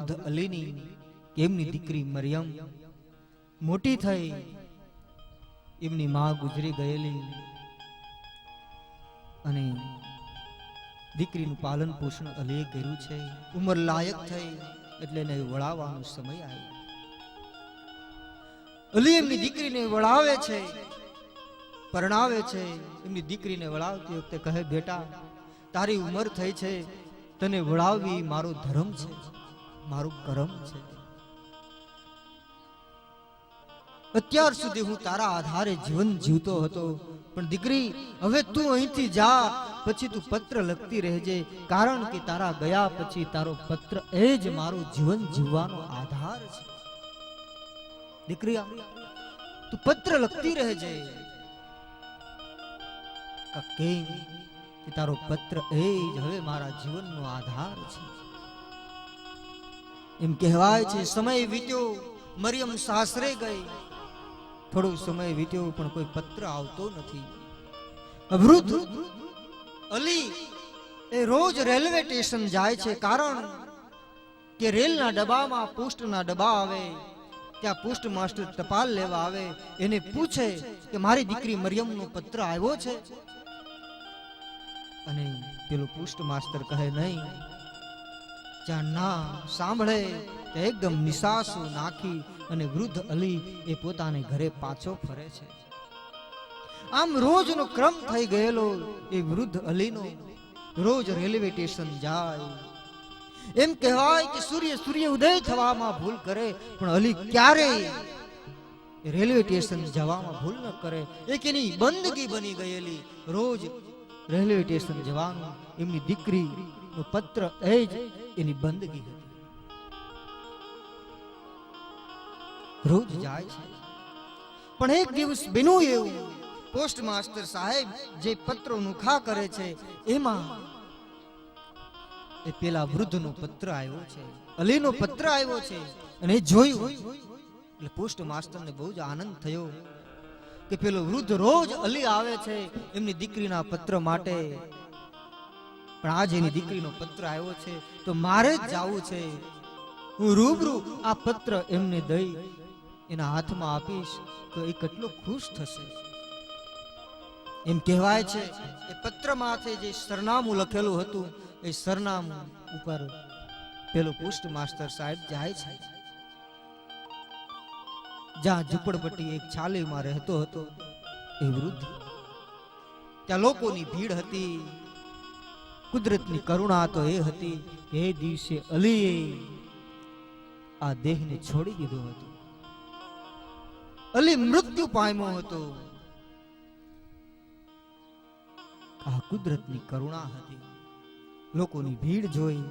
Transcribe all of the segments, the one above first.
વૃદ્ધ અલીની એમની દીકરી મરિયમ મોટી થઈ, એમની માં ગુજરી ગયેલી અને દીકરીનું પાલન પોષણ અલીએ કર્યું છે. ઉંમર લાયક થઈ એટલે એને વળાવવાનો સમય આવ્યો. અલી એમની દીકરીને વળાવે છે, પરણાવે છે. એમની દીકરીને વળાવતી વખતે કહે, બેટા તારી ઉંમર થઈ છે, તને વળાવવી મારો ધર્મ છે, મારું કરમ છે. અત્યાર સુધી હું તારા આધારે જીવન જીવતો હતો, પણ દીકરી હવે તું અહીંથી જા, પછી તું પત્ર લખતી રહેજે, કારણ કે તારા ગયા પછી તારો પત્ર એ જ મારો જીવન જીવવાનો આધાર છે. દીકરી તું પત્ર લખતી રહેજે. કેમ કે તારો પત્ર એ જ હવે મારા જીવનનો આધાર છે. એમ કહેવાય છે સમય વીત્યો, મરિયમ સાસરે ગઈ. થોડો સમય વીત્યો પણ કોઈ પત્ર આવતો નથી. વૃદ્ધ અલી એ રોજ રેલવે સ્ટેશન જાય છે, કારણ કે રેલના ડબ્બામાં પોસ્ટના ડબ્બા આવે, ત્યાં પોસ્ટ માસ્ટર ટપાલ લેવા આવે, એને પૂછે કે મારી દીકરી મરિયમનો પત્ર આવ્યો છે? અને પેલો પોસ્ટ માસ્ટર કહે નહીં. જ્યાં ના સાંભળે તે એકદમ નિસાસો નાખી અને વૃદ્ધ અલી એ પોતાને ઘરે પાછો ફરે છે. આમ રોજનો ક્રમ થઈ ગયેલો એ વૃદ્ધ અલીનો. રોજ રેલવે સ્ટેશન જાય. એમ કહેવાય કે સૂર્ય ઉદય થવામાં ભૂલ કરે, પણ અલી ક્યારેય રેલવે સ્ટેશન જવામાં ભૂલ ન કરે. એક એની બંદગી બની ગયેલી રોજ રેલવે સ્ટેશન જવાનું. એમની દીકરીનો પત્ર એ જ એની બંદગી હતી. રોજ જાય છે. પણ એક દિવસ બન્યું એવું, પોસ્ટ માસ્ટર સાહેબ જે પત્રો નુખા કરે છે એમાં એ પેલા વૃદ્ધનો પત્ર આવ્યો છે, અલીનો પત્ર આવ્યો છે. અને જોયું એટલે પોસ્ટ માસ્ટરને બહુ જ આનંદ થયો કે પેલો વૃદ્ધ રોજ અલી આવે છે એમની દીકરીના પત્ર માટે, પણ આજ એની દીકરીનો પત્ર આવ્યો છે તો મારે જ જાવું છે. હું રૂબરૂ આ પત્ર એમને દઈ એના હાથમાં આપીશ તો એ કેટલો ખુશ થશે. એમ કહેવાય છે એ પત્ર માથે જે સરનામું લખેલું હતું એ સરનામું ઉપર પેલો પોસ્ટ માસ્ટર સાહેબ જાય છે. જ્યાં ઝૂંપડપટ્ટી એક છાલીમાં રહેતો હતો એ વૃદ્ધ, ત્યાં લોકોની ભીડ હતી. કુદરતની કરુણા તો એ હતી કે એ દિવસે અલીએ આ દેહને છોડી દીધો હતો. અલી મૃત્યુ પામ્યો હતો. આ કુદરતની કરુણા હતી. લોકોની ભીડ જોઈ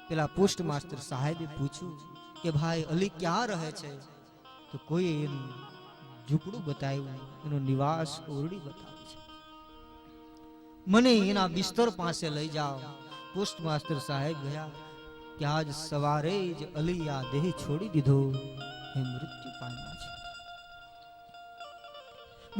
પેલા પોસ્ટ માસ્ટર સાહેબે પૂછ્યું કે ભાઈ અલી ક્યાં રહે છે? તો કોઈ એનું ઝૂંપડું બતાવ્યું, એનો નિવાસ ઓરડી બતાવી છે. મને એના બિસ્તર પાસે લઈ જાઓ. પોસ્ટ માસ્ટર સાહેબ ગયા કે આજ સવારે જ અલી આ દેહ છોડી દીધો, એ મૃત્યુ પામ્યા છે.